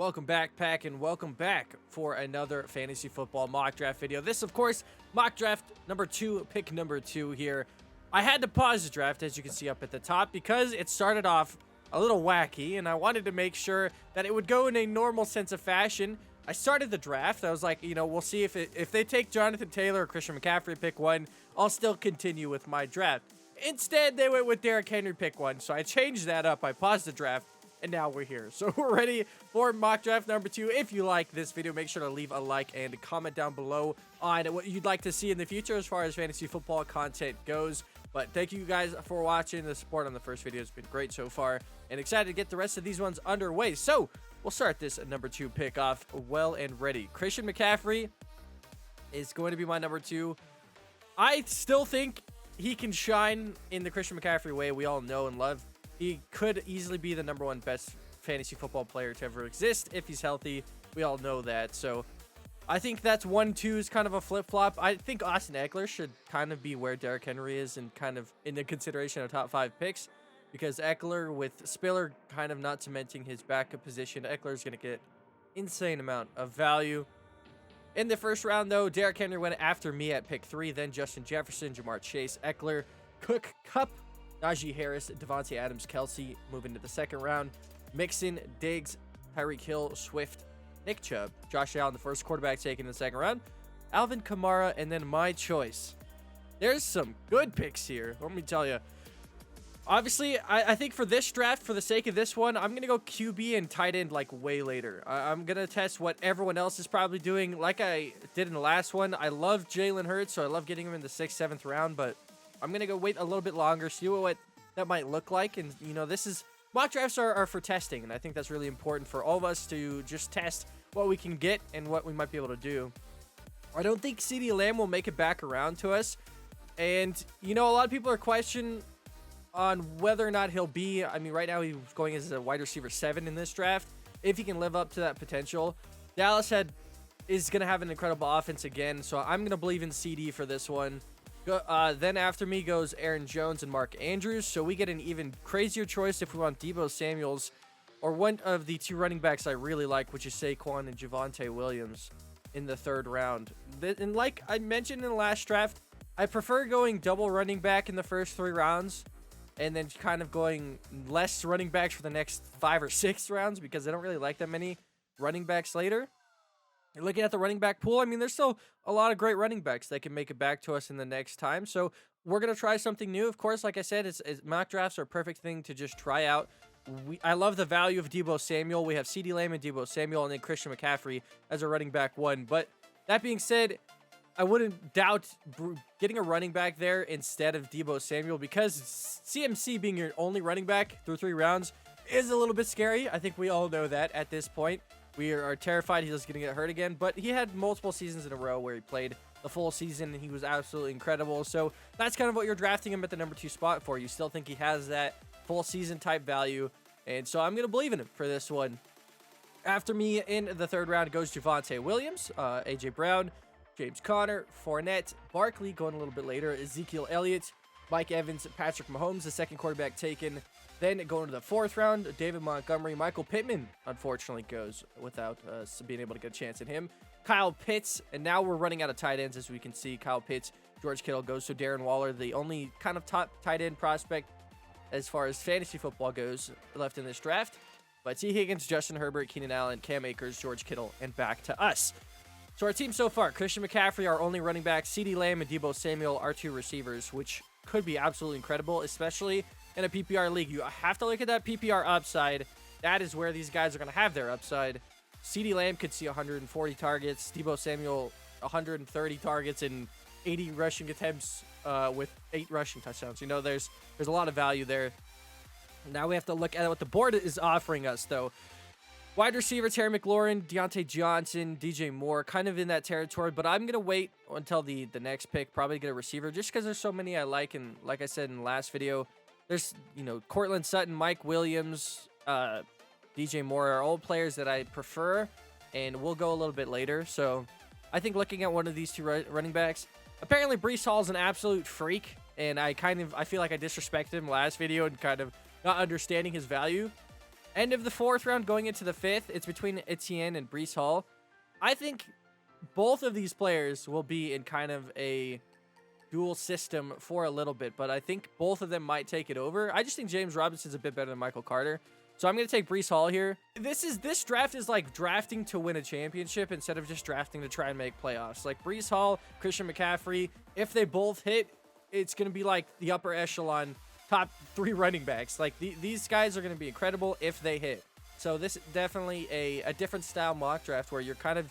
Welcome back, Pack, and welcome back for another fantasy football mock draft video. This, of course, mock draft number 2, pick number 2 here. I had to pause the draft, as you can see up at the top, because it started off a little wacky, and I wanted to make sure that it would go in a normal sense of fashion. I started the draft. I was like, we'll see if they take Jonathan Taylor or Christian McCaffrey pick 1, I'll still continue with my draft. Instead, they went with Derrick Henry pick 1, so I changed that up. I paused the draft. And now we're here. So we're ready for mock draft number 2. If you like this video, make sure to leave a like and comment down below on what you'd like to see in the future as far as fantasy football content goes. But thank you guys for watching. The support on the first video has been great so far, and excited to get the rest of these ones underway. So we'll start this number 2 pick off well and ready. Christian McCaffrey is going to be my number 2. I still think he can shine in the Christian McCaffrey way we all know and love. He could easily be the number 1 best fantasy football player to ever exist if he's healthy. We all know that. So I think that's 1-2 is kind of a flip-flop. I think Austin Eckler should kind of be where Derrick Henry is and kind of in the consideration of top 5 picks, because Eckler with Spiller kind of not cementing his backup position, Eckler is going to get insane amount of value. In the first round, though, Derrick Henry went after me at pick 3, then Justin Jefferson, Jamar Chase, Eckler, Cook, Kupp, Najee Harris, Devontae Adams, Kelsey moving to the second round. Mixon, Diggs, Tyreek Hill, Swift, Nick Chubb, Josh Allen, the first quarterback taken in the second round. Alvin Kamara, and then my choice. There's some good picks here, let me tell you. Obviously, I think for this draft, for the sake of this one, I'm going to go QB and tight end like way later. I'm going to test what everyone else is probably doing. Like I did in the last one, I love Jalen Hurts, so I love getting him in the 6th, 7th round, but I'm going to go wait a little bit longer, see what that might look like. And, this is, mock drafts are for testing, and I think that's really important for all of us to just test what we can get and what we might be able to do. I don't think CeeDee Lamb will make it back around to us. And, a lot of people are questioning on whether or not he'll be, right now he's going as a wide receiver 7 in this draft, if he can live up to that potential. Dallas is going to have an incredible offense again, so I'm going to believe in CD for this one. Then after me goes Aaron Jones and Mark Andrews, so we get an even crazier choice if we want Deebo Samuels or one of the 2 running backs I really like, which is Saquon and Javonte Williams in the 3rd round. And like I mentioned in the last draft, I prefer going double running back in the first 3 rounds and then kind of going less running backs for the next 5 or 6 rounds, because I don't really like that many running backs later. You're looking at the running back pool, there's still a lot of great running backs that can make it back to us in the next time. So we're going to try something new. Of course, like I said, mock drafts are a perfect thing to just try out. I love the value of Deebo Samuel. We have CeeDee Lamb and Deebo Samuel, and then Christian McCaffrey as a running back 1. But that being said, I wouldn't doubt getting a running back there instead of Deebo Samuel, because CMC being your only running back through 3 rounds is a little bit scary. I think we all know that at this point. We are terrified he's going to get hurt again, but he had multiple seasons in a row where he played the full season, and he was absolutely incredible. So that's kind of what you're drafting him at the number 2 spot for. You still think he has that full season type value, and so I'm going to believe in him for this one. After me in the 3rd round goes Javonte Williams, A.J. Brown, James Conner, Fournette, Barkley going a little bit later, Ezekiel Elliott, Mike Evans, Patrick Mahomes, the 2nd quarterback taken. Then going to the 4th round, David Montgomery, Michael Pittman, unfortunately, goes without being able to get a chance at him. Kyle Pitts, and now we're running out of tight ends, as we can see. Kyle Pitts, George Kittle goes to Darren Waller, the only kind of top tight end prospect as far as fantasy football goes left in this draft. But T. Higgins, Justin Herbert, Keenan Allen, Cam Akers, George Kittle, and back to us. So our team so far, Christian McCaffrey, our only running back, CeeDee Lamb and Deebo Samuel, our 2 receivers, which could be absolutely incredible, especially in a PPR league. You have to look at that PPR upside. That is where these guys are going to have their upside. CeeDee Lamb could see 140 targets, Deebo Samuel 130 targets and 80 rushing attempts with 8 rushing touchdowns. There's a lot of value there. Now we have to look at what the board is offering us, though. Wide receiver, Terry McLaurin, Deontay Johnson, DJ Moore, kind of in that territory, but I'm going to wait until the next pick, probably get a receiver, just because there's so many I like, and like I said in the last video, there's, Cortland Sutton, Mike Williams, DJ Moore are all players that I prefer, and we'll go a little bit later. So I think looking at one of these 2 running backs, apparently Breece Hall's an absolute freak, and I feel like I disrespected him last video and kind of not understanding his value. end of the 4th round going into the 5th, it's between Etienne and Breece Hall. I think both of these players will be in kind of a dual system for a little bit, but I think both of them might take it over. I just think James Robinson's a bit better than Michael Carter. So I'm going to take Breece Hall here. This draft is like drafting to win a championship instead of just drafting to try and make playoffs. Like Breece Hall, Christian McCaffrey, if they both hit, it's going to be like the upper echelon top 3 running backs. Like these guys are going to be incredible if they hit. So this is definitely a different style mock draft where you're kind of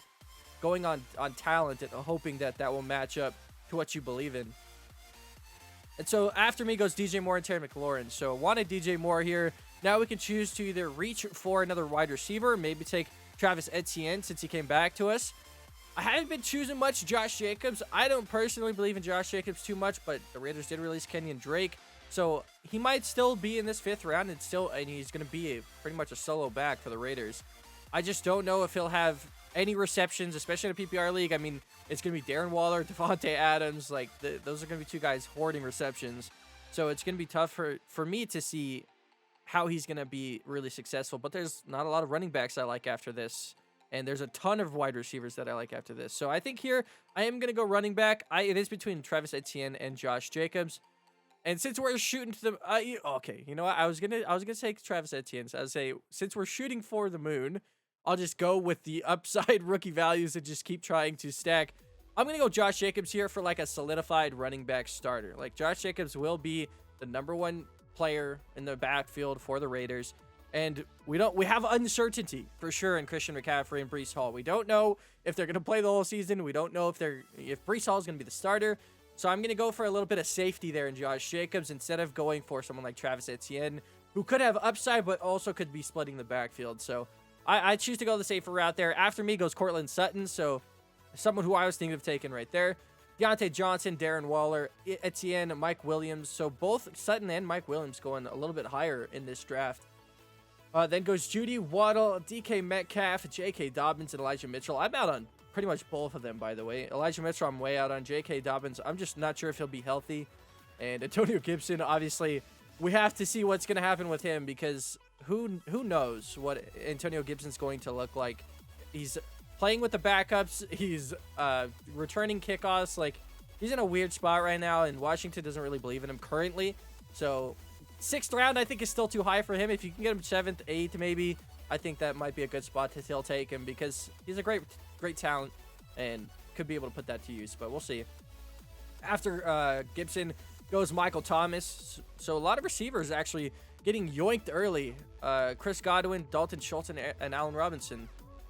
going on talent and hoping that will match up to what you believe in. And so after me goes DJ Moore and Terry McLaurin. So wanted DJ Moore here. Now we can choose to either reach for another wide receiver, maybe take Travis Etienne since he came back to us. I haven't been choosing much Josh Jacobs. I don't personally believe in Josh Jacobs too much, but the Raiders did release Kenyon Drake. So he might still be in this 5th round and he's going to be pretty much a solo back for the Raiders. I just don't know if he'll have any receptions, especially in a PPR league. I mean, it's going to be Darren Waller, Devontae Adams. Like those are going to be 2 guys hoarding receptions. So it's going to be tough for me to see how he's going to be really successful. But there's not a lot of running backs I like after this. And there's a ton of wide receivers that I like after this. So I think here I am going to go running back. It is between Travis Etienne and Josh Jacobs. And since we're shooting to the okay, you know what? I was gonna take Travis Etienne. So I would say since we're shooting for the moon, I'll just go with the upside rookie values and just keep trying to stack. I'm gonna go Josh Jacobs here for like a solidified running back starter. Like Josh Jacobs will be the #1 player in the backfield for the Raiders. And we have uncertainty for sure in Christian McCaffrey and Breece Hall. We don't know if they're going to play the whole season. We don't know if Breece Hall is going to be the starter. So I'm going to go for a little bit of safety there in Josh Jacobs instead of going for someone like Travis Etienne, who could have upside but also could be splitting the backfield. So I choose to go the safer route there. After me goes Cortland Sutton, so someone who I was thinking of taking right there. Deontay Johnson, Darren Waller, Etienne, Mike Williams. So both Sutton and Mike Williams going a little bit higher in this draft. Then goes Judy, Waddle, DK Metcalf, J.K. Dobbins, and Elijah Mitchell. I'm out on pretty much both of them, by the way. Elijah Mitchell, I'm way out on. J.K. Dobbins, I'm just not sure if he'll be healthy. And Antonio Gibson, obviously, we have to see what's going to happen with him because who knows what Antonio Gibson's going to look like. He's playing with the backups. He's returning kickoffs. Like, he's in a weird spot right now, and Washington doesn't really believe in him currently. So 6th round, I think, is still too high for him. If you can get him 7th, 8th, maybe, I think that might be a good spot to still take him because he's a great talent and could be able to put that to use, but we'll see. After Gibson goes Michael Thomas. So a lot of receivers actually getting yoinked early. Chris Godwin, Dalton Schultz, and Allen Robinson.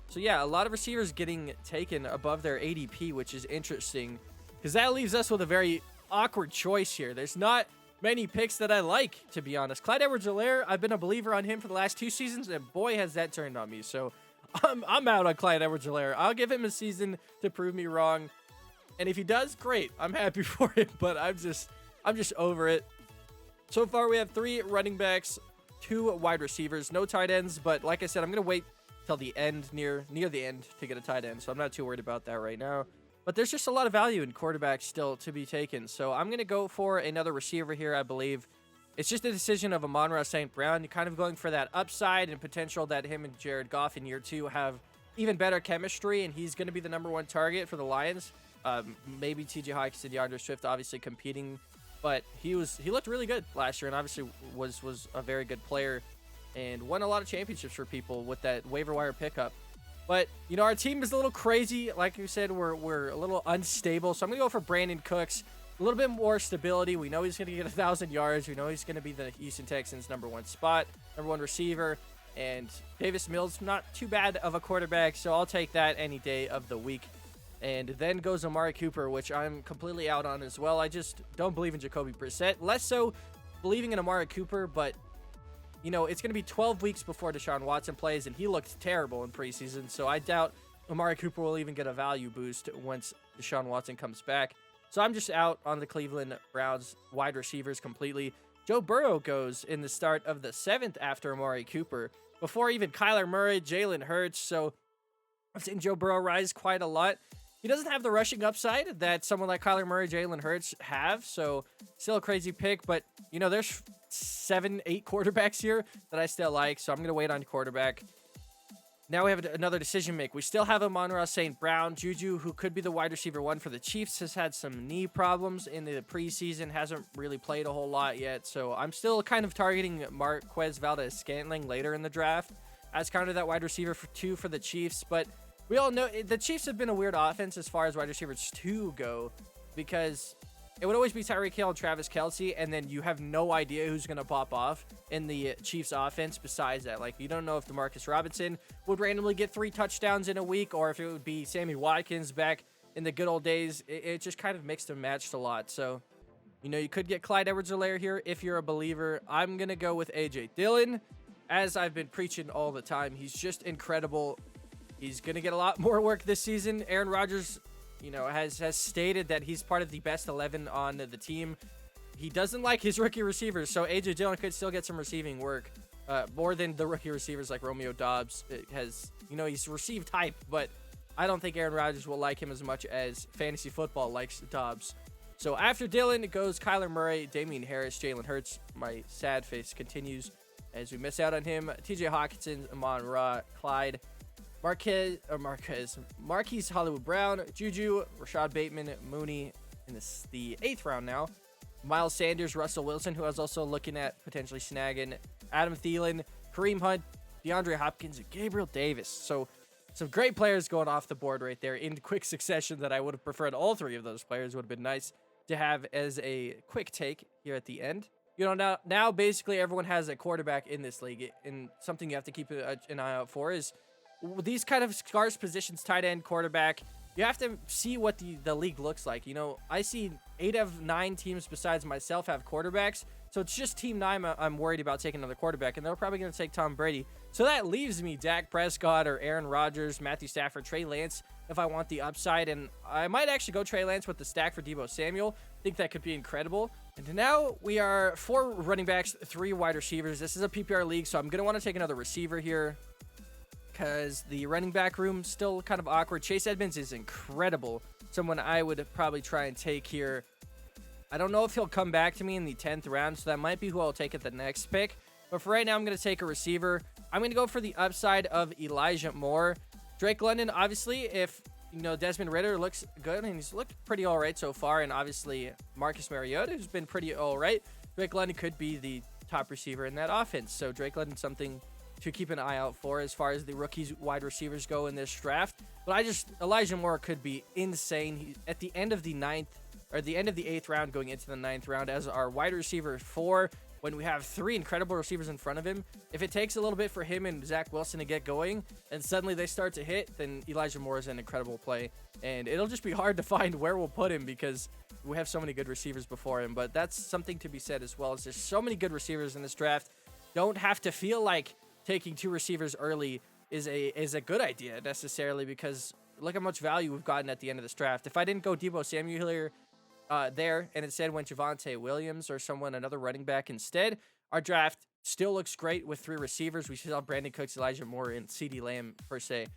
So yeah, a lot of receivers getting taken above their ADP, which is interesting because that leaves us with a very awkward choice here. There's not many picks that I like, to be honest. Clyde Edwards-Helaire, I've been a believer on him for the last 2 seasons, and boy, has that turned on me. So I'm out on Clyde Edwards-Helaire. I'll give him a season to prove me wrong. And if he does, great. I'm happy for it, but I'm just over it. So far, we have 3 running backs, 2 wide receivers, no tight ends. But like I said, I'm going to wait till the end, near the end, to get a tight end. So I'm not too worried about that right now. But there's just a lot of value in quarterbacks still to be taken. So I'm going to go for another receiver here, I believe. It's just a decision of Amon-Ra St. Brown. You're kind of going for that upside and potential that him and Jared Goff in year 2 have even better chemistry, and he's going to be the #1 target for the Lions. Maybe T.J. Hawkins and DeAndre Swift obviously competing, but he looked really good last year and obviously was a very good player and won a lot of championships for people with that waiver wire pickup. But, you know, our team is a little crazy. Like you said, we're a little unstable. So I'm going to go for Brandon Cooks. A little bit more stability. We know he's going to get 1,000 yards. We know he's going to be the Houston Texans' #1 spot, #1 receiver. And Davis Mills, not too bad of a quarterback, so I'll take that any day of the week. And then goes Amari Cooper, which I'm completely out on as well. I just don't believe in Jacoby Brissett. Less so believing in Amari Cooper, but you know, it's going to be 12 weeks before Deshaun Watson plays, and he looked terrible in preseason, so I doubt Amari Cooper will even get a value boost once Deshaun Watson comes back. So I'm just out on the Cleveland Browns wide receivers completely. Joe Burrow goes in the start of the 7th after Amari Cooper, before even Kyler Murray, Jalen Hurts, so I've seen Joe Burrow rise quite a lot. He doesn't have the rushing upside that someone like Kyler Murray, Jalen Hurts have. So still a crazy pick. But, you know, there's 7, 8 quarterbacks here that I still like. So I'm going to wait on quarterback. Now we have another decision make. We still have Amon-Ra St. Brown. Juju, who could be the wide receiver 1 for the Chiefs, has had some knee problems in the preseason. Hasn't really played a whole lot yet. So I'm still kind of targeting Marquez Valdes-Scantling later in the draft as kind of that wide receiver 2 for the Chiefs. But we all know the Chiefs have been a weird offense as far as wide receivers 2 go, because it would always be Tyreek Hill and Travis Kelce, and then you have no idea who's going to pop off in the Chiefs offense besides that. Like, you don't know if Demarcus Robinson would randomly get 3 touchdowns in a week, or if it would be Sammy Watkins back in the good old days. It just kind of mixed and matched a lot. So, you know, you could get Clyde Edwards-Helaire here if you're a believer. I'm going to go with A.J. Dillon. As I've been preaching all the time, he's just incredible. He's going to get a lot more work this season. Aaron Rodgers, you know, has stated that he's part of the best 11 on the team. He doesn't like his rookie receivers, so A.J. Dillon could still get some receiving work, more than the rookie receivers like Romeo Doubs. He's received hype, but I don't think Aaron Rodgers will like him as much as fantasy football likes Doubs. So after Dillon, it goes Kyler Murray, Damian Harris, Jalen Hurts. My sad face continues as we miss out on him. T.J. Hawkinson, Amon-Ra, Clyde, Marquise Hollywood Brown, Juju, Rashad Bateman, Mooney in the 8th round now. Miles Sanders, Russell Wilson, who I was also looking at potentially snagging, Adam Thielen, Kareem Hunt, DeAndre Hopkins, and Gabriel Davis. So some great players going off the board right there in quick succession that I would have preferred all 3 of those players. Would have been nice to have as a quick take here at the end. You know, now basically everyone has a quarterback in this league, and something you have to keep an eye out for is these kind of scarce positions, tight end, quarterback. You have to see what the league looks like. You know, I see 8 of 9 teams besides myself have quarterbacks. So it's just team 9 I'm worried about taking another quarterback, and they're probably going to take Tom Brady. So that leaves me Dak Prescott or Aaron Rodgers, Matthew Stafford, Trey Lance if I want the upside. And I might actually go Trey Lance with the stack for Deebo Samuel. I think that could be incredible. And now we are 4 running backs, 3 wide receivers. This is a PPR league, so I'm going to want to take another receiver here, because the running back room still kind of awkward. Chase Edmonds is incredible. Someone I would probably try and take here. I don't know if he'll come back to me in the 10th round, so that might be who I'll take at the next pick. But for right now, I'm going to take a receiver. I'm going to go for the upside of Elijah Moore. Drake London, obviously, if, you know, Desmond Ridder looks good, and he's looked pretty all right so far, and obviously Marcus Mariota, who's been pretty all right, Drake London could be the top receiver in that offense. So Drake London, something to keep an eye out for as far as the rookies wide receivers go in this draft. But Elijah Moore could be insane. At the end of the 9th, or the end of the 8th round going into the 9th round as our wide receiver 4, when we have 3 incredible receivers in front of him. If it takes a little bit for him and Zach Wilson to get going and suddenly they start to hit, then Elijah Moore is an incredible play. And it'll just be hard to find where we'll put him because we have so many good receivers before him. But that's something to be said as well, is there's so many good receivers in this draft. Don't have to feel like taking 2 receivers early is a good idea necessarily, because look how much value we've gotten at the end of this draft. If I didn't go Deebo Samuel here there and instead went Javonte Williams or another running back instead, our draft still looks great with 3 receivers. We still have Brandon Cooks, Elijah Moore, and CeeDee Lamb per se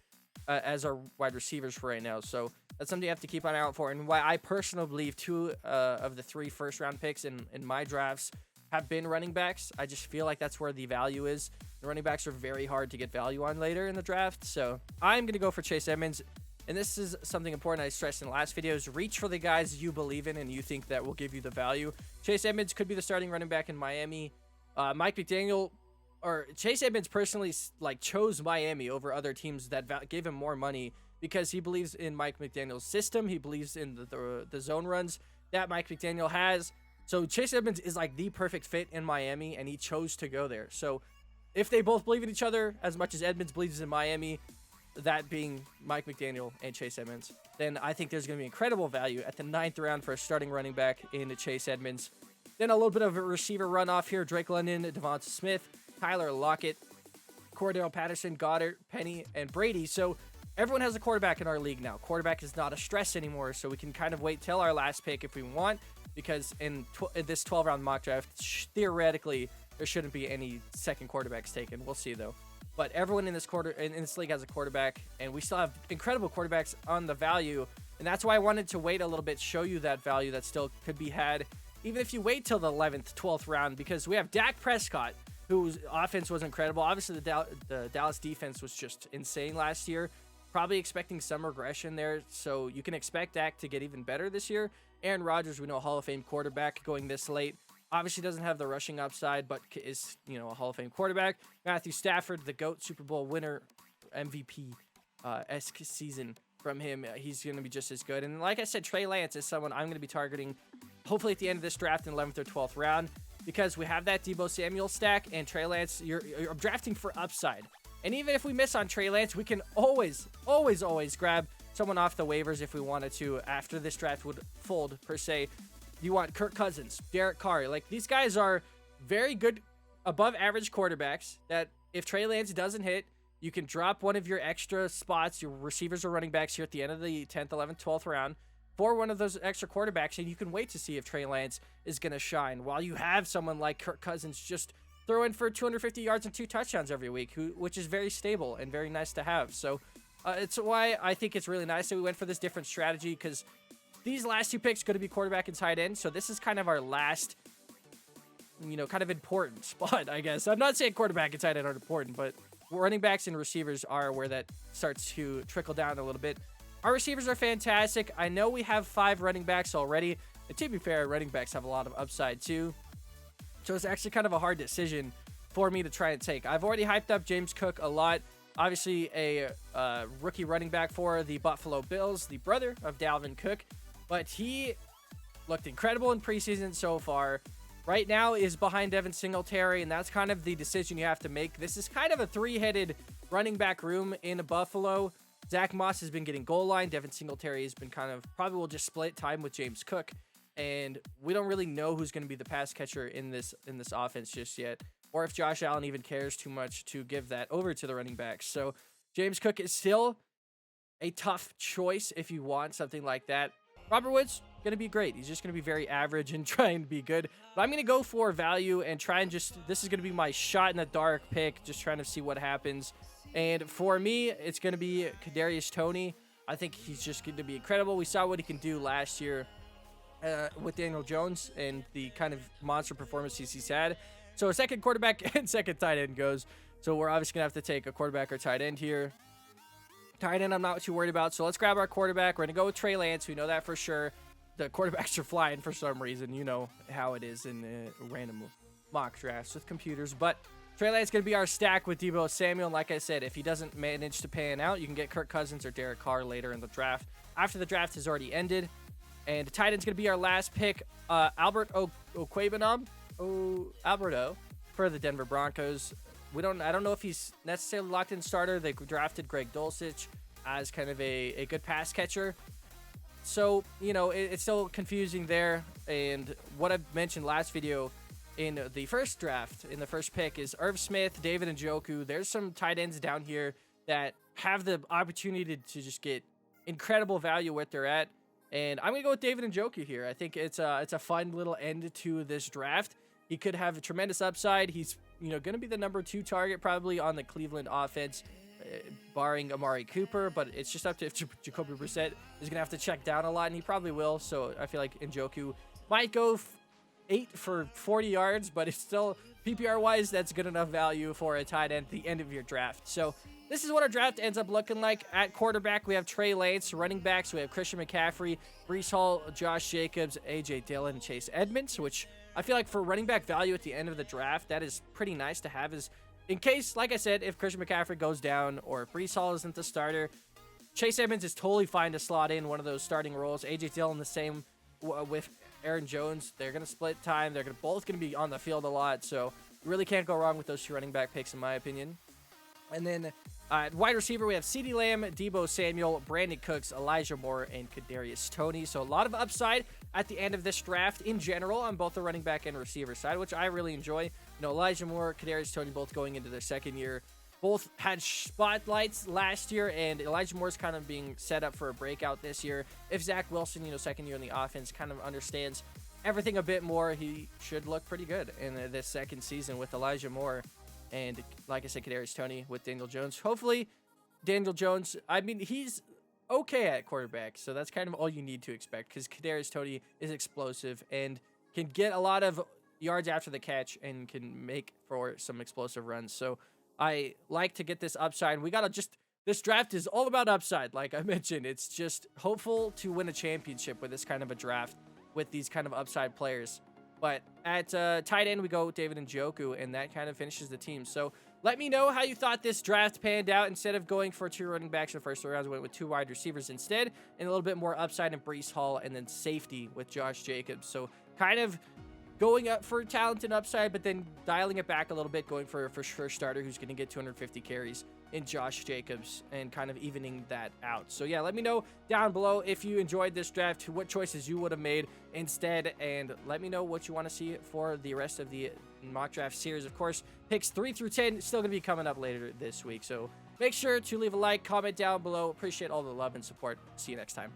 as our wide receivers for right now. So that's something you have to keep an eye out for, and why I personally believe 2 of the 3 first-round picks in my drafts have been running backs. I just feel like that's where the value is. The running backs are very hard to get value on later in the draft. So I'm going to go for Chase Edmonds. And this is something important I stressed in the last videos. Reach for the guys you believe in and you think that will give you the value. Chase Edmonds could be the starting running back in Miami. Mike McDaniel, or Chase Edmonds personally, chose Miami over other teams that gave him more money because he believes in Mike McDaniel's system. He believes in the zone runs that Mike McDaniel has. So Chase Edmonds is like the perfect fit in Miami, and he chose to go there. So if they both believe in each other as much as Edmonds believes in Miami, that being Mike McDaniel and Chase Edmonds, then I think there's going to be incredible value at the 9th round for a starting running back in Chase Edmonds. Then a little bit of a receiver runoff here. Drake London, Devonta Smith, Tyler Lockett, Cordell Patterson, Goddard, Penny, and Brady. So everyone has a quarterback in our league now. Quarterback is not a stress anymore, so we can kind of wait till our last pick if we want, because in this 12-round mock draft, theoretically, there shouldn't be any second quarterbacks taken. We'll see, though. But everyone in this league has a quarterback, and we still have incredible quarterbacks on the value And that's why I wanted to wait a little bit, show you that value that still could be had, even if you wait till the 11th, 12th round, because we have Dak Prescott, whose offense was incredible. Obviously, the Dallas defense was just insane last year. Probably expecting some regression there, so you can expect Dak to get even better this year. Aaron Rodgers, we know, Hall of Fame quarterback going this late. Obviously doesn't have the rushing upside, but is, you know, a Hall of Fame quarterback. Matthew Stafford, the GOAT, Super Bowl winner, MVP-esque season from him. He's going to be just as good. And like I said, Trey Lance is someone I'm going to be targeting hopefully at the end of this draft in 11th or 12th round, because we have that Deebo Samuel stack, and Trey Lance, you're drafting for upside. And even if we miss on Trey Lance, we can always grab someone off the waivers if we wanted to after this draft would fold, per se. You want Kirk Cousins, Derek Carr. Like, these guys are very good, above average quarterbacks that if Trey Lance doesn't hit, you can drop one of your extra spots, your receivers or running backs here at the end of the 10th, 11th, 12th round for one of those extra quarterbacks, and you can wait to see if Trey Lance is going to shine while you have someone like Kirk Cousins just throw in for 250 yards and 2 touchdowns every week, which is very stable and very nice to have. So it's why I think it's really nice that we went for this different strategy, because these last 2 picks are going to be quarterback and tight end. So this is kind of our last, you know, kind of important spot, I guess. I'm not saying quarterback and tight end aren't important, but running backs and receivers are where that starts to trickle down a little bit. Our receivers are fantastic. I know we have 5 running backs already. And to be fair, running backs have a lot of upside too. So it's actually kind of a hard decision for me to try and take. I've already hyped up James Cook a lot. Obviously, a rookie running back for the Buffalo Bills, the brother of Dalvin Cook. But he looked incredible in preseason so far. Right now is behind Devin Singletary, and that's kind of the decision you have to make. This is kind of a 3-headed running back room in Buffalo. Zach Moss has been getting goal line. Devin Singletary has been kind of probably will just split time with James Cook. And we don't really know who's going to be the pass catcher in this offense just yet, or if Josh Allen even cares too much to give that over to the running backs. So James Cook is still a tough choice if you want something like that. Robert Woods, going to be great. He's just going to be very average and trying to be good. But I'm going to go for value and try and just, this is going to be my shot in the dark pick, just trying to see what happens. And for me, it's going to be Kadarius Toney. I think he's just going to be incredible. We saw what he can do last year with Daniel Jones and the kind of monster performances he's had. So a second quarterback and second tight end goes. So we're obviously going to have to take a quarterback or tight end here. Tight end, I'm not too worried about. So let's grab our quarterback. We're going to go with Trey Lance. We know that for sure. The quarterbacks are flying for some reason. You know how it is in random mock drafts with computers. But Trey Lance is going to be our stack with Deebo Samuel. And like I said, if he doesn't manage to pan out, you can get Kirk Cousins or Derek Carr later in the draft, after the draft has already ended. And the tight end's going to be our last pick, Albert Okwuegbunam, Alberto, for the Denver Broncos. I don't know if he's necessarily locked in starter. They drafted Greg Dulcich as kind of a good pass catcher. So, you know, it's still confusing there. And what I mentioned last video in the first draft, in the first pick, is Irv Smith, David Njoku. There's some tight ends down here that have the opportunity to just get incredible value where they're at. And I'm going to go with David Njoku here. I think it's a fun little end to this draft. He could have a tremendous upside. He's, you know, going to be the number 2 target probably on the Cleveland offense, barring Amari Cooper. But it's just up to if Jacoby Brissett is going to have to check down a lot, and he probably will. So I feel like Njoku might go 8 for 40 yards, but it's still, PPR-wise, that's good enough value for a tight end at the end of your draft. So this is what our draft ends up looking like. At quarterback, we have Trey Lance. Running backs, we have Christian McCaffrey, Breece Hall, Josh Jacobs, A.J. Dillon, and Chase Edmonds, which I feel like for running back value at the end of the draft, that is pretty nice to have, is in case, like I said, if Christian McCaffrey goes down or if Breece Hall isn't the starter, Chase Edmonds is totally fine to slot in one of those starting roles. A.J. Dillon the same with Aaron Jones. They're going to split time. They're both going to be on the field a lot, so you really can't go wrong with those 2 running back picks in my opinion. And then at wide receiver, we have CeeDee Lamb, Deebo Samuel, Brandon Cooks, Elijah Moore, and Kadarius Toney. So a lot of upside at the end of this draft in general on both the running back and receiver side, which I really enjoy. You know, Elijah Moore, Kadarius Toney both going into their second year. Both had spotlights last year, and Elijah Moore's kind of being set up for a breakout this year. If Zach Wilson, you know, second year in the offense, kind of understands everything a bit more, he should look pretty good in this second season with Elijah Moore. And like I said, Kadarius Toney with Daniel Jones. Hopefully, Daniel Jones, I mean, he's okay at quarterback. So that's kind of all you need to expect, because Kadarius Toney is explosive and can get a lot of yards after the catch and can make for some explosive runs. So I like to get this upside. We got to just, this draft is all about upside. Like I mentioned, it's just hopeful to win a championship with this kind of a draft with these kind of upside players. But at tight end, we go with David Njoku, and that kind of finishes the team. So let me know how you thought this draft panned out. Instead of going for 2 running backs in the first 3 rounds, we went with 2 wide receivers instead, and a little bit more upside in Breece Hall, and then safety with Josh Jacobs. So kind of going up for talent and upside, but then dialing it back a little bit, going for a first starter who's going to get 250 carries in Josh Jacobs, and kind of evening that out. So yeah, let me know down below if you enjoyed this draft, what choices you would have made instead, and let me know what you want to see for the rest of the mock draft series. Of course, picks 3 through 10 still going to be coming up later this week, so make sure to leave a like, comment down below. Appreciate all the love and support. See you next time.